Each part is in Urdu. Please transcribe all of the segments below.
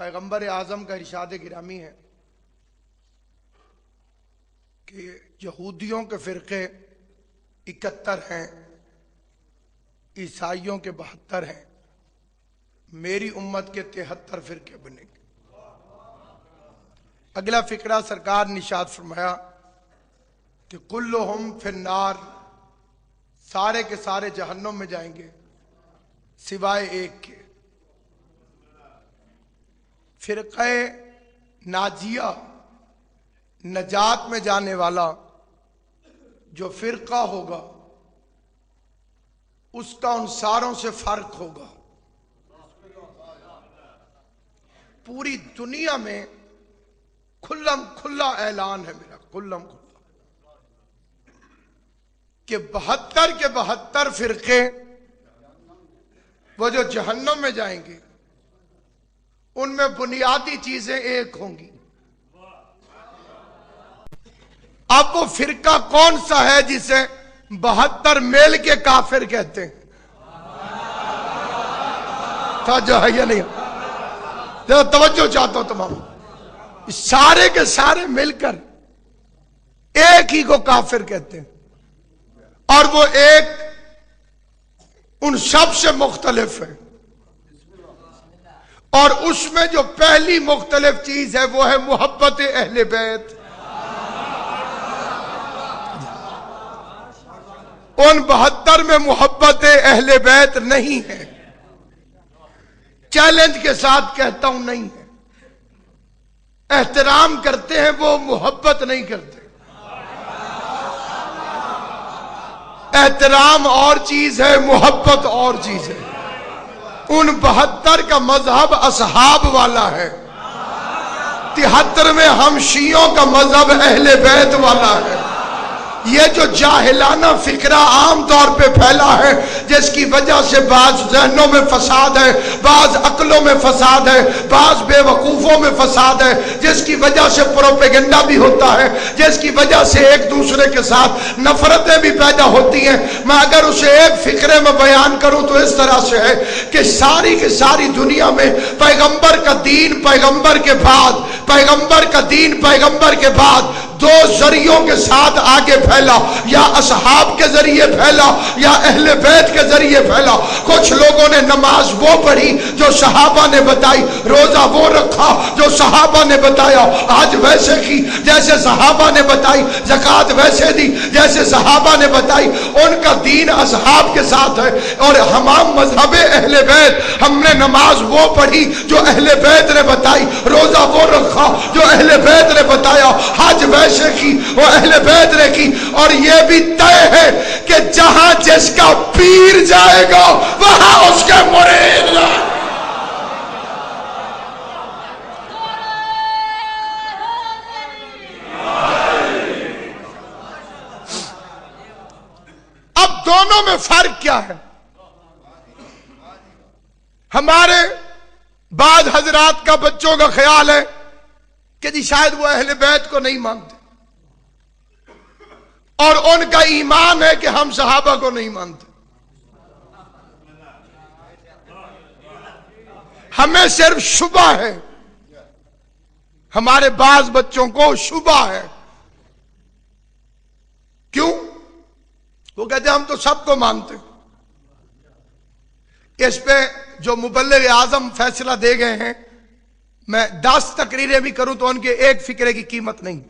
پیغمبر اعظم کا ارشاد گرامی ہے کہ یہودیوں کے فرقے 71 ہیں، عیسائیوں کے 72 ہیں، میری امت کے 73 فرقے بنے گے۔ اگلا فقرہ سرکار نے ارشاد فرمایا کہ کلہم فی النار، سارے کے سارے جہنم میں جائیں گے سوائے ایک کے۔ فرقہ ناجیہ، نجات میں جانے والا جو فرقہ ہوگا اس کا ان ساروں سے فرق ہوگا۔ پوری دنیا میں کھلم کھلا اعلان ہے میرا، کھلم کھلا، کہ 72 کے 72 فرقے وہ جو جہنم میں جائیں گے ان میں بنیادی چیزیں ایک ہوں گی۔ اب وہ فرقہ کون سا ہے جسے 72 میل کے کافر کہتے ہیں؟ توجہ ہے یا نہیں؟ توجہ چاہتا ہوں تمام، سارے کے سارے مل کر ایک ہی کو کافر کہتے ہیں، اور وہ ایک ان سب سے مختلف ہے، اور اس میں جو پہلی مختلف چیز ہے وہ ہے محبت اہل بیت۔ ان 72 میں محبت اہل بیت نہیں ہے، چیلنج کے ساتھ کہتا ہوں نہیں ہے۔ احترام کرتے ہیں وہ، محبت نہیں کرتے۔ احترام اور چیز ہے، محبت اور چیز ہے۔ ان 72 کا مذہب اصحاب والا ہے، 73 میں ہم شیعوں کا مذہب اہل بیت والا ہے۔ یہ جو جاہلانہ فکرہ عام طور پہ پھیلا ہے، جس کی وجہ سے بعض ذہنوں میں فساد ہے، بعض عقلوں میں فساد ہے، بعض بے وقوفوں میں فساد ہے، جس کی وجہ سے پروپیگنڈا بھی ہوتا ہے، جس کی وجہ سے ایک دوسرے کے ساتھ نفرتیں بھی پیدا ہوتی ہیں۔ میں اگر اسے ایک فکرے میں بیان کروں تو اس طرح سے ہے کہ ساری کی ساری دنیا میں پیغمبر کا دین پیغمبر کے بعد، پیغمبر کا دین پیغمبر کے بعد دو ذریعوں کے ساتھ آگے پھیلا، یا اصحاب کے ذریعے پھیلا یا اہل بیت کے ذریعے پھیلا۔ کچھ لوگوں نے نماز وہ پڑھی جو صحابہ نے بتائی، روزہ وہ رکھا جو صحابہ نے بتایا، حج ویسے کی جیسے صحابہ نے بتائی، زکوٰۃ ویسے دی جیسے صحابہ نے بتائی۔ ان کا دین اصحاب کے ساتھ ہے، اور ہمارا مذہب اہل بیت، ہم نے نماز وہ پڑھی جو اہل بیت نے بتائی، روزہ وہ رکھا جو اہل بیت نے بتایا، حج ویسے کی وہ اہل بیت نے کی۔ اور یہ بھی طے ہے کہ جہاں جس کا پیر جائے گا وہاں اس کے مرید جائے گا۔ اب دونوں میں فرق کیا ہے؟ ہمارے بعض حضرات کا بچوں کا خیال ہے کہ جی شاید وہ اہل بیت کو نہیں مانتے، اور ان کا ایمان ہے کہ ہم صحابہ کو نہیں مانتے۔ ہمیں صرف شبہ ہے، ہمارے بعض بچوں کو شبہ ہے۔ کیوں؟ وہ کہتے ہیں ہم تو سب کو مانتے۔ اس پہ جو مبلغ اعظم فیصلہ دے گئے ہیں، میں 10 تقریریں بھی کروں تو ان کے ایک فکرے کی قیمت نہیں۔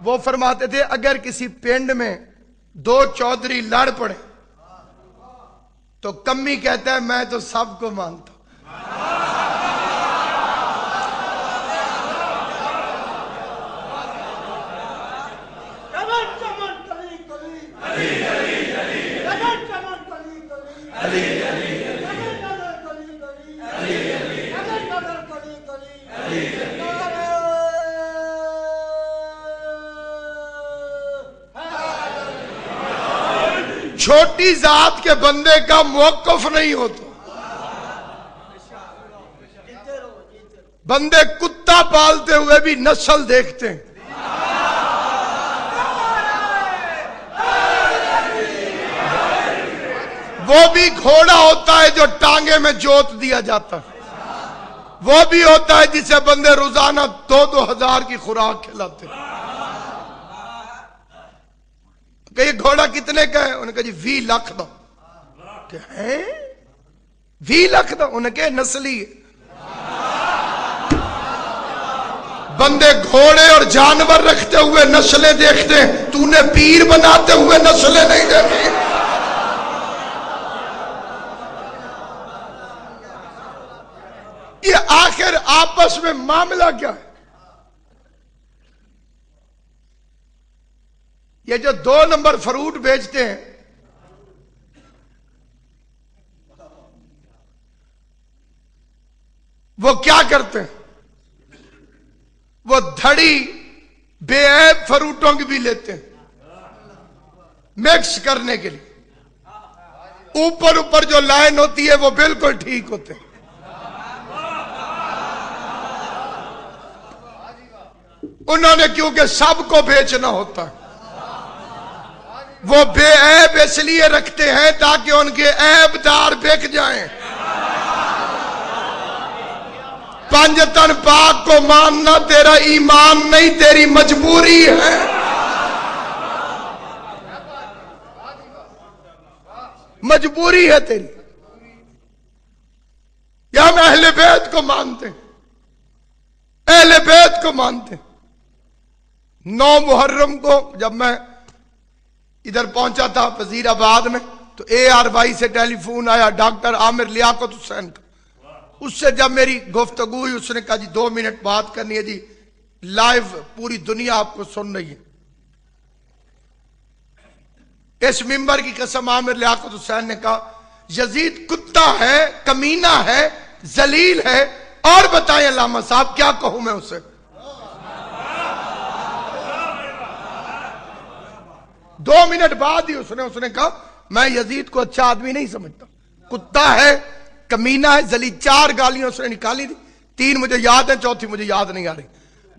وہ فرماتے تھے اگر کسی پنڈ میں 2 چودھری لڑ پڑے تو کمی کہتا ہے میں تو سب کو مانتا ہوں۔ چھوٹی ذات کے بندے کا موقف نہیں ہوتا۔ بندے کتا پالتے ہوئے بھی نسل دیکھتے ہیں۔ وہ بھی گھوڑا ہوتا ہے جو ٹانگے میں جوت دیا جاتا ہے۔ وہ بھی ہوتا ہے جسے بندے روزانہ 2,000 کی خوراک کھلاتے ہیں. کہ یہ گھوڑا کتنے کا ہے؟ انہوں نے کہا جی 20 لاکھ دا. کہ ہیں 20 لاکھ دا؟ انہوں نے کہا نسلی ہے. بندے گھوڑے اور جانور رکھتے ہوئے نسلیں دیکھتے ہیں، تو نے پیر بناتے ہوئے نسلیں نہیں دیکھی. یہ آخر آپس میں معاملہ کیا ہے؟ یہ جو 2 نمبر فروٹ بیچتے ہیں، وہ کیا کرتے ہیں؟ وہ دھڑی بے عیب فروٹوں کی بھی لیتے ہیں مکس کرنے کے لیے. اوپر جو لائن ہوتی ہے وہ بالکل ٹھیک ہوتے ہیں. انہوں نے کیونکہ سب کو بیچنا ہوتا ہے، وہ بے عیب اس لیے رکھتے ہیں تاکہ ان کے عیب دار بک جائیں. پنجتن پاک کو ماننا تیرا ایمان نہیں، تیری مجبوری ہے. مجبوری ہے تیری. یا ہم اہل بیت کو مانتے ہیں، اہل بیت کو مانتے ہیں. 9 محرم کو جب میں ادھر پہنچا تھا وزیر آباد میں تو ARY سے ٹیلی فون آیا ڈاکٹر عامر لیاقت حسین کا. اس سے جب میری گفتگو ہوئی اس نے کہا جی 2 منٹ بات کرنی ہے جی، لائیو پوری دنیا آپ کو سن رہی ہے. اس ممبر کی قسم عامر لیاقت حسین نے کہا یزید کتا ہے، کمینہ ہے، ذلیل ہے. اور بتائیں علامہ صاحب کیا کہوں میں اسے؟ 2 منٹ بعد ہی اس نے کہا میں یزید کو اچھا آدمی نہیں سمجھتا، کتا ہے، کمینہ ہے، ذلیل. 4 گالیاں اس نے نکالی تھی، 3 مجھے یاد ہیں، چوتھی مجھے یاد نہیں آ رہی.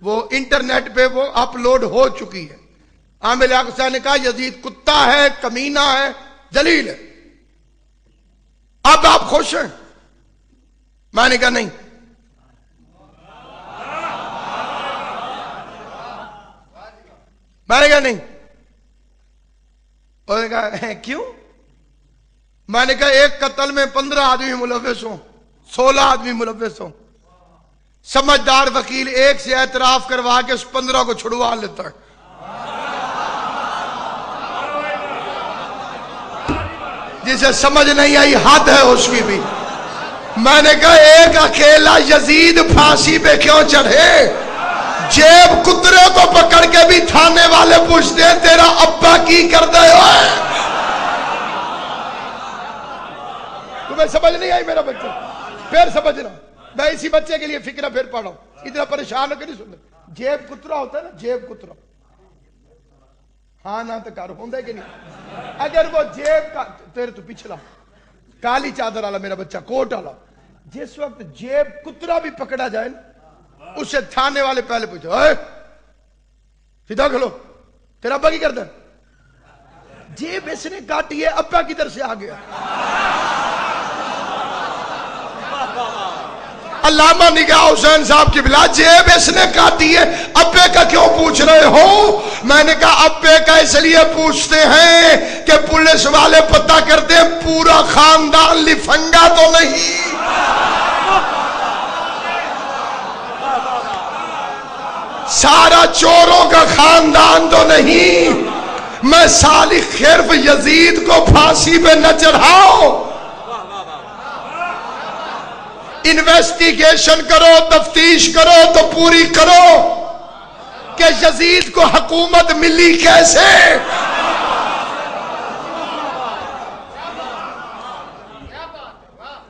وہ انٹرنیٹ پہ وہ اپلوڈ ہو چکی ہے. عامر لیاقت حسین نے کہا یزید کتا ہے، کمینہ ہے، ذلیل ہے. اب آپ خوش ہیں؟ میں نے کہا نہیں. میں نے کہا نہیں. انہوں نے کہا کیوں؟ میں نے کہا ایک قتل میں 15 آدمی ملوث ہوں، 16 آدمی ملوث ہوں. سمجھدار وکیل ایک سے اعتراف کروا کے اس 15 کو چھڑوا لیتا ہے. جسے سمجھ نہیں آئی حد ہے اس کی بھی. میں نے کہا ایک اکیلا یزید پھانسی پہ کیوں چڑھے؟ جیب کترے کو پکڑ کے بھی تھانے والے پوچھتے ہیں تیرا ابا کی کر دے ہوئے. تمہیں سمجھ نہیں آئی میرا بچہ؟ پھر سمجھنا. میں اسی بچے کے لیے فکرہ پھر پڑھا ہوں، اتنا پریشان ہو کے نہیں سن رہے. جیب کترا ہوتا ہے نا، جیب کترا. ہاں نہ تو کر ہوں کہ نہیں. اگر وہ جیب کا تیرے تو پچھلا کالی چادر والا میرا بچہ کوٹ والا، جس وقت جیب کترا بھی پکڑا جائے نا اسے تھانے والے پہلے پوچھو اے فدا کھلو تیرا ابا کی کرتا ہے؟ جیب اس نے کاٹی ہے، ابا کدھر سے آ گیا؟ علامہ نگاہ حسین صاحب کی بلا جیب اس نے کاٹی ہے، ابے کا کیوں پوچھ رہے ہو؟ میں نے کہا ابے کا اس لیے پوچھتے ہیں کہ پولیس والے پتہ کرتے ہیں پورا خاندان لفنگا تو نہیں. سارا چوروں کا خاندان تو نہیں. میں صالح خرف یزید کو پھانسی پہ نہ چڑھاؤ. انویسٹیگیشن کرو، تفتیش کرو تو پوری کرو کہ یزید کو حکومت ملی کیسے.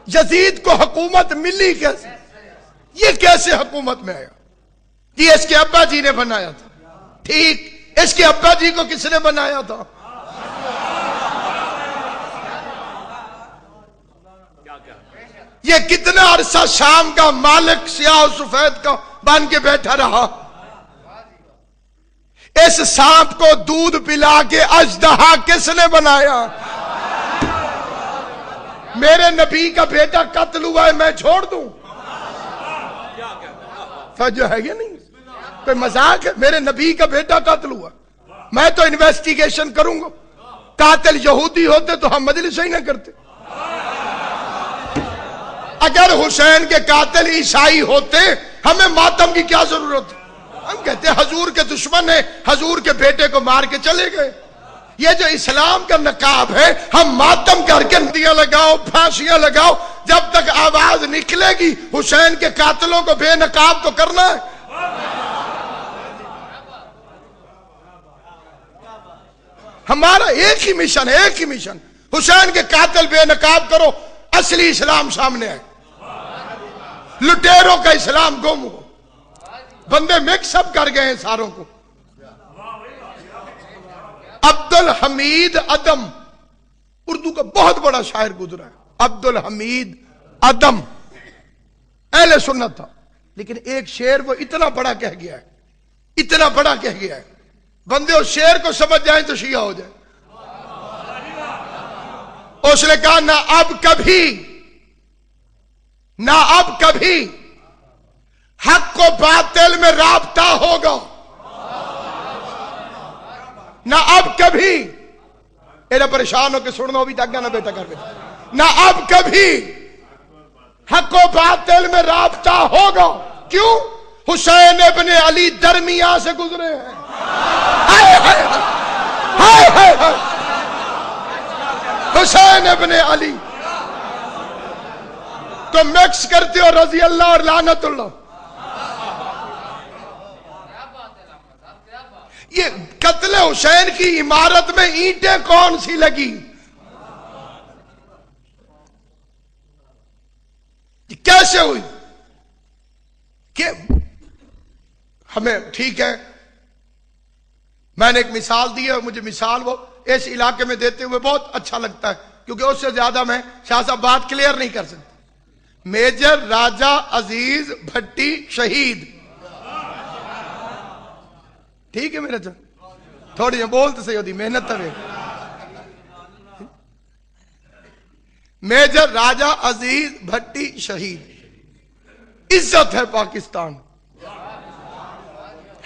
یزید کو حکومت ملی کیسے؟ یہ کیسے حکومت میں آیا؟ یہ اس کے ابا جی نے بنایا تھا. ٹھیک، اس کے ابا جی کو کس نے بنایا تھا؟ یہ کتنا عرصہ شام کا مالک سیاہ و سفید کا بن کے بیٹھا رہا. اس سانپ کو دودھ پلا کے اژدہا کس نے بنایا؟ میرے نبی کا بیٹا قتل ہوا ہے، میں چھوڑ دوں؟ توجہ ہے یا نہیں؟ کوئی مذاق ہے؟ میرے نبی کا بیٹا قتل ہوا، میں تو انویسٹیگیشن کروں گا۔ قاتل یہودی ہوتے تو ہم مجلس ہی نہ کرتے۔ اگر حسین کے قاتل عیسائی ہوتے ہمیں ماتم کی کیا ضرورت؟ ہم کہتے ہیں حضور کے دشمن ہیں، حضور کے بیٹے کو مار کے چلے گئے۔ یہ جو اسلام کا نقاب ہے، ہم ماتم کر کے ندیاں لگاؤ، پھانسیاں لگاؤ، جب تک آواز نکلے گی حسین کے قاتلوں کو بے نقاب تو کرنا ہے۔ ہمارا ایک ہی مشن ہے، ایک ہی مشن، حسین کے قاتل بے نقاب کرو، اصلی اسلام سامنے آئے، لٹیروں کا اسلام گم ہو۔ بندے مکس اپ کر گئے ہیں ساروں کو۔ عبدالحمید عدم اردو کا بہت بڑا شاعر گزرا ہے، عبدالحمید عدم اہل سنت تھا، لیکن ایک شعر وہ اتنا بڑا کہہ گیا ہے، اتنا بڑا کہہ گیا ہے، بندے اس شعر کو سمجھ جائیں تو شیعہ ہو جائیں۔ اس نے کہا نہ اب کبھی حق و باطل میں رابطہ ہوگا، نہ اب کبھی، ایرا پریشان ہو کے سننا ہو بھی تک نہ بیٹا کر بیٹا، نہ اب کبھی حق و باطل میں رابطہ ہوگا۔ کیوں؟ حسین ابن علی درمیان سے گزرے ہیں۔ حسین ابن علی تو مکس کرتے ہو رضی اللہ اور لعنت اللہ۔ یہ قتل حسین کی عمارت میں اینٹیں کون سی لگی؟ کیسے ہوئی؟ کہ ہمیں ٹھیک ہے، میں نے ایک مثال دی ہے، مجھے مثال وہ اس علاقے میں دیتے ہوئے بہت اچھا لگتا ہے، کیونکہ اس سے زیادہ میں شاہ صاحب بات کلیئر نہیں کر سکتا۔ میجر راجہ عزیز بھٹی شہید، ٹھیک ہے میرا جان، تھوڑی بولتے صحیح ہوتی محنت ہے۔ میجر راجہ عزیز بھٹی شہید، عزت ہے پاکستان،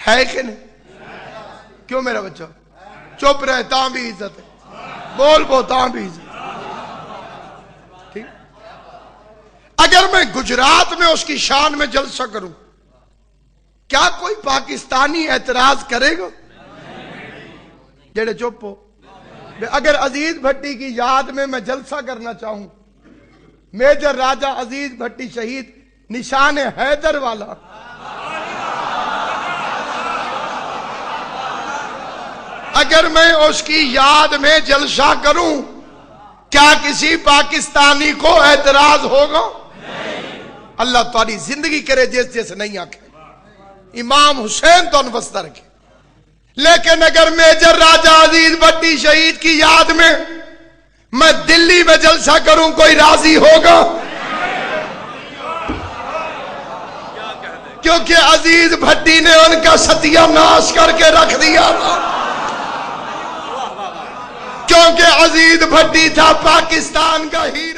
ہے کہ نہیں؟ کیوں میرا بچہ چپ رہے؟ تاں بھی عزت ہے، بول بو تاں بھی عزت۔ ٹھیک، اگر میں گجرات میں اس کی شان میں جلسہ کروں، کیا کوئی پاکستانی اعتراض کرے گا؟ جڑے چپ ہو۔ اگر عزیز بھٹی کی یاد میں میں جلسہ کرنا چاہوں، میجر راجہ عزیز بھٹی شہید، نشان حیدر والا، اگر میں اس کی یاد میں جلسہ کروں، کیا کسی پاکستانی کو اعتراض ہوگا؟ اللہ تمہاری زندگی کرے جیسے جیسے نہیں آکھے، امام حسین تو انوستہ رکھے۔ لیکن اگر میجر راجہ عزیز بھٹی شہید کی یاد میں دلی میں جلسہ کروں، کوئی راضی ہوگا؟ کیونکہ عزیز بھٹی نے ان کا ستیہ ناش کر کے رکھ دیا تھا، کیونکہ عزیز بھٹی تھا پاکستان کا ہیرا۔